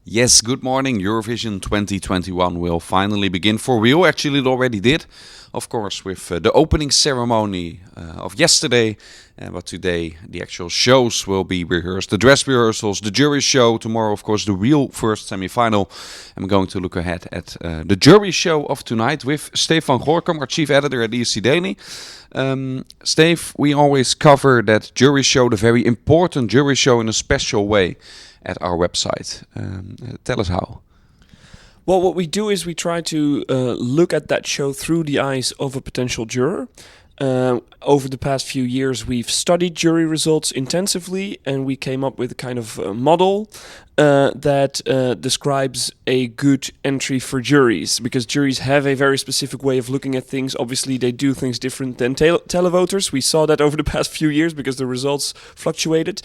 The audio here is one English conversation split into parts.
Yes, good morning. Eurovision 2021 will finally begin for real. Actually, it already did, of course, with the opening ceremony of yesterday. But today, the actual shows will be rehearsed. The dress rehearsals, the jury show. Tomorrow, of course, the real first semi-final. I'm going to look ahead at the jury show of tonight with Steef van Gorkum, our chief editor at ESC Daily. Steef, we always cover that jury show, the very important jury show, in a special way at our website. Tell us how. Well, what we do is we try to look at that show through the eyes of a potential juror. Over the past few years, we've studied jury results intensively, and we came up with a kind of model that describes a good entry for juries, because juries have a very specific way of looking at things. Obviously, they do things different than televoters. We saw that over the past few years because the results fluctuated.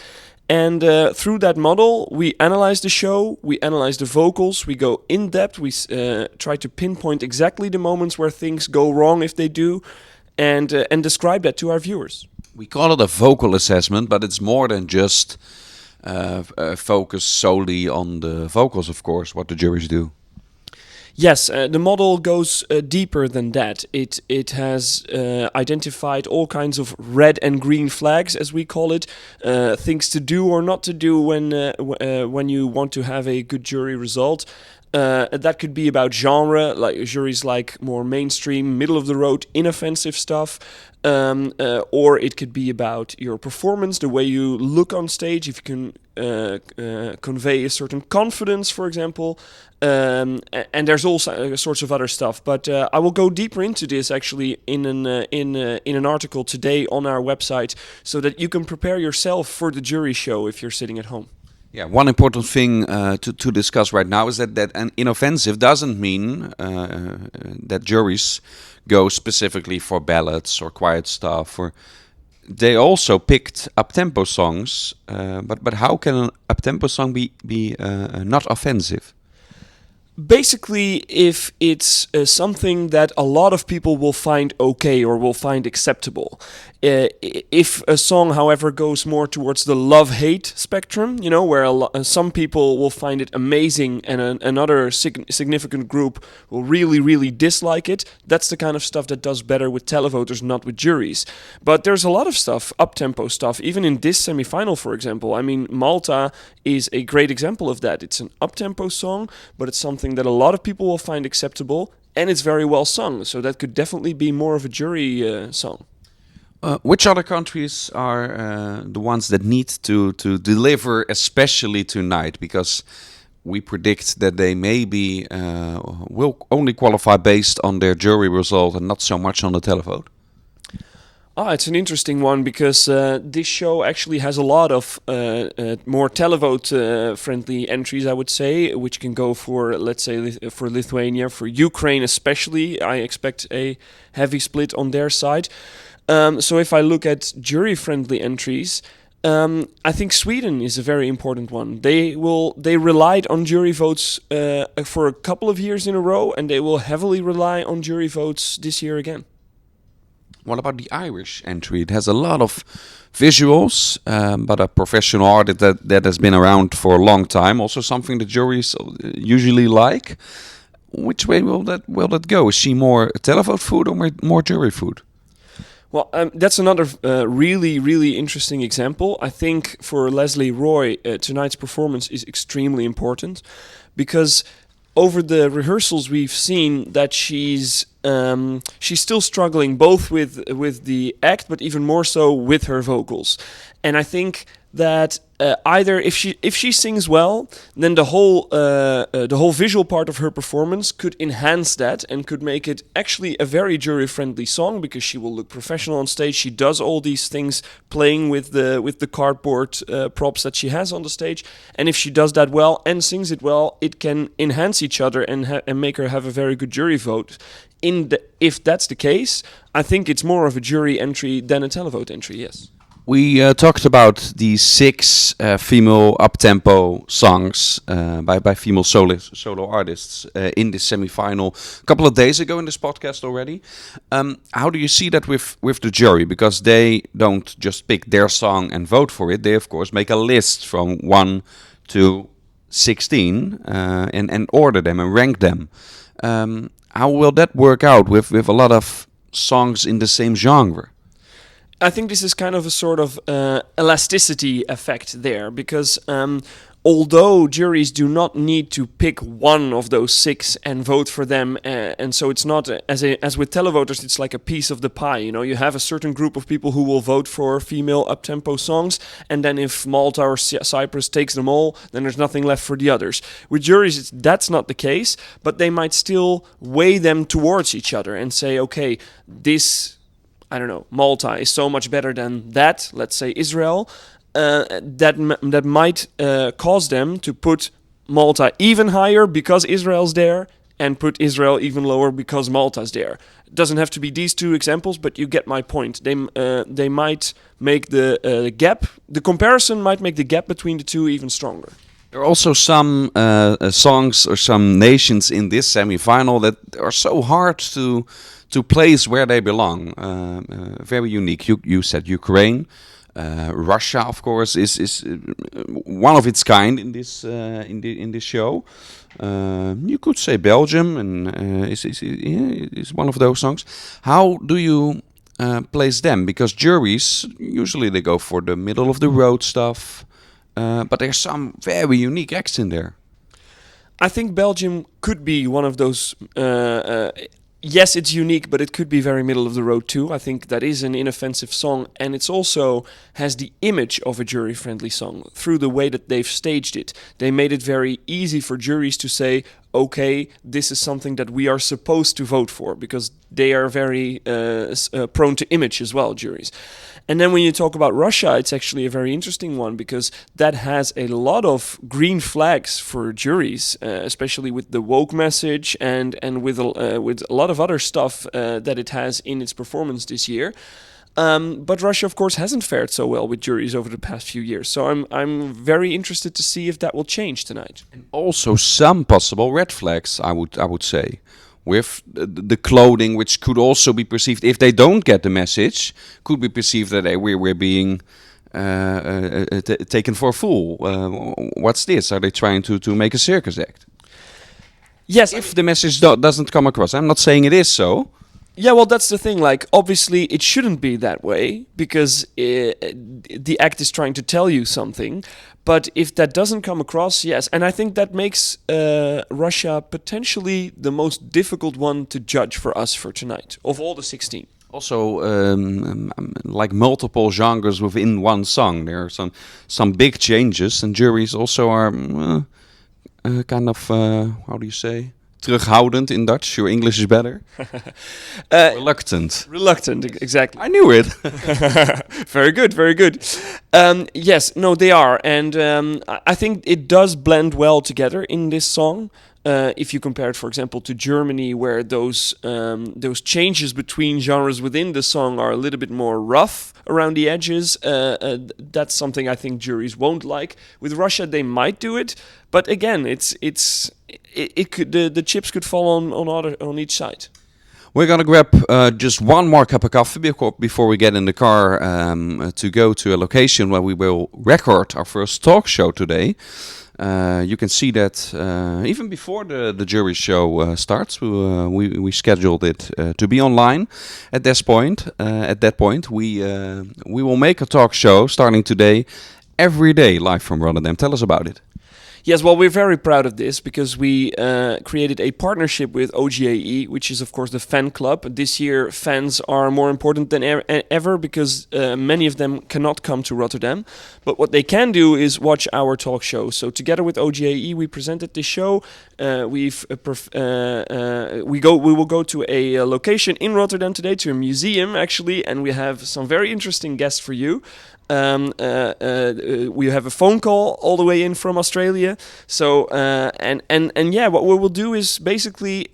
And through that model, we analyze the show, we analyze the vocals, we go in depth, we try to pinpoint exactly the moments where things go wrong, if they do, and describe that to our viewers. We call it a vocal assessment, but it's more than just focus solely on the vocals, of course, what the juries do. Yes, the model goes deeper than that. It has identified all kinds of red and green flags, as we call it, things to do or not to do when you want to have a good jury result. That could be about genre, like juries like more mainstream, middle of the road, inoffensive stuff. Or it could be about your performance, the way you look on stage, if you can convey a certain confidence, for example. And there's all sorts of other stuff. But I will go deeper into this actually in an article today on our website, so that you can prepare yourself for the jury show if you're sitting at home. Yeah, one important thing to discuss right now is that an inoffensive doesn't mean that juries go specifically for ballads or quiet stuff. Or they also picked up-tempo songs, but how can an up-tempo song be not offensive? Basically, if it's something that a lot of people will find okay or will find acceptable. If a song, however, goes more towards the love-hate spectrum, where some people will find it amazing and another significant group will really, really dislike it, that's the kind of stuff that does better with televoters, not with juries. But there's a lot of stuff, up-tempo stuff, even in this semi-final, for example. I mean, Malta is a great example of that. It's an up-tempo song, but it's something that a lot of people will find acceptable, and it's very well sung, so that could definitely be more of a jury song. Which other countries are the ones that need to deliver, especially tonight? Because we predict that they maybe will only qualify based on their jury result and not so much on the televote. It's an interesting one, because this show actually has a lot of more televote-friendly entries, I would say, which can go for, let's say, for Lithuania, for Ukraine especially. I expect a heavy split on their side. So if I look at jury-friendly entries, I think Sweden is a very important one. They relied on jury votes for a couple of years in a row, and they will heavily rely on jury votes this year again. What about the Irish entry? It has a lot of visuals, but a professional artist that has been around for a long time. Also something the juries usually like. Which way will that go? Is she more televote food or more jury food? Well, that's another really, really interesting example. I think for Leslie Roy, tonight's performance is extremely important, because over the rehearsals we've seen that she's still struggling both with the act, but even more so with her vocals. And I think that either if she sings well, then the whole visual part of her performance could enhance that and could make it actually a very jury-friendly song, because she will look professional on stage. She does all these things playing with the cardboard props that she has on the stage, and if she does that well and sings it well, it can enhance each other and make her have a very good jury vote. If that's the case, I think it's more of a jury entry than a televote entry. Yes. We talked about the 6 female up-tempo songs by female solo artists in this semi-final a couple of days ago in this podcast already. How do you see that with the jury? Because they don't just pick their song and vote for it. They, of course, make a list from 1 to 16 and order them and rank them. How will that work out with a lot of songs in the same genre? I think this is kind of a sort of elasticity effect there, because although juries do not need to pick one of those six and vote for them, and so it's not as with televoters, it's like a piece of the pie. You know, you have a certain group of people who will vote for female up-tempo songs, and then if Malta or Cyprus takes them all, then there's nothing left for the others. With juries, that's not the case, but they might still weigh them towards each other and say, okay, this, I don't know, Malta is so much better than that, let's say Israel, that might cause them to put Malta even higher because Israel's there, and put Israel even lower because Malta's there. It doesn't have to be these two examples, but you get my point. They might make the gap, the comparison might make the gap between the two even stronger. There are also some songs or some nations in this semi-final that are so hard to place where they belong. Very unique. You said Ukraine. Russia, of course, is one of its kind in this show. You could say Belgium, and is one of those songs. How do you place them? Because juries usually they go for the middle of the road stuff, but there's some very unique acts in there. I think Belgium could be one of those. Yes, it's unique, but it could be very middle of the road too. I think that is an inoffensive song, and it's also has the image of a jury-friendly song through the way that they've staged it. They made it very easy for juries to say, okay, this is something that we are supposed to vote for, because they are very prone to image as well, juries. And then when you talk about Russia, it's actually a very interesting one, because that has a lot of green flags for juries, especially with the woke message and with a lot of other stuff that it has in its performance this year. But Russia, of course, hasn't fared so well with juries over the past few years. So I'm very interested to see if that will change tonight. Also, some possible red flags, I would say, with the clothing, which could also be perceived, if they don't get the message, could be perceived that we're being taken for a fool. What's this? Are they trying to make a circus act? Yes, if the message doesn't come across. I'm not saying it is so. Yeah, well, that's the thing. Like, obviously, it shouldn't be that way, because the act is trying to tell you something. But if that doesn't come across, yes. And I think that makes Russia potentially the most difficult one to judge for us for tonight, of all the 16. Also, like multiple genres within one song. There are some big changes, and juries also are kind of, how do you say? Terughoudend in Dutch. Your English is better. Reluctant. Reluctant, exactly. I knew it. Very good, very good. Yes, no, they are. And I think it does blend well together in this song. If you compare it, for example, to Germany, where those changes between genres within the song are a little bit more rough around the edges, that's something I think juries won't like. With Russia, they might do it, but again, it could the chips could fall on each side. We're gonna grab just one more cup of coffee before we get in the car to go to a location where we will record our first talk show today. You can see that even before the jury show starts, we scheduled it to be online. At that point, we will make a talk show starting today, every day live from Rotterdam. Tell us about it. Yes, well, we're very proud of this, because we created a partnership with OGAE, which is, of course, the fan club. This year, fans are more important than ever, because many of them cannot come to Rotterdam. But what they can do is watch our talk show. So together with OGAE, we presented this show. We will go to a location in Rotterdam today, to a museum, actually, and we have some very interesting guests for you. We have a phone call all the way in from Australia. So and yeah, what we will do is basically,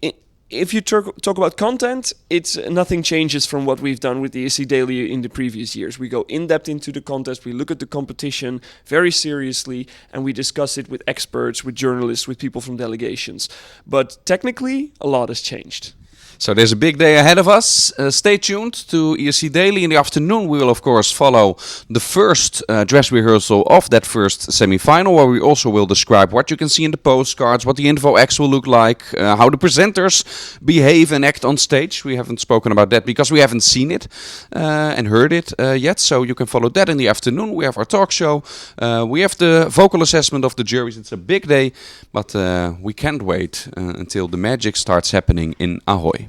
if you talk about content, it's nothing changes from what we've done with the ESC Daily in the previous years. We go in depth into the contest, we look at the competition very seriously, and we discuss it with experts, with journalists, with people from delegations. But technically, a lot has changed. So there's a big day ahead of us. Stay tuned to ESC Daily. In the afternoon, we will of course follow the first dress rehearsal of that first semi-final, where we also will describe what you can see in the postcards, what the info acts will look like, how the presenters behave and act on stage. We haven't spoken about that because we haven't seen it and heard it yet, so you can follow that in the afternoon. We have our talk show. We have the vocal assessment of the juries. It's a big day, but we can't wait until the magic starts happening in Ahoy.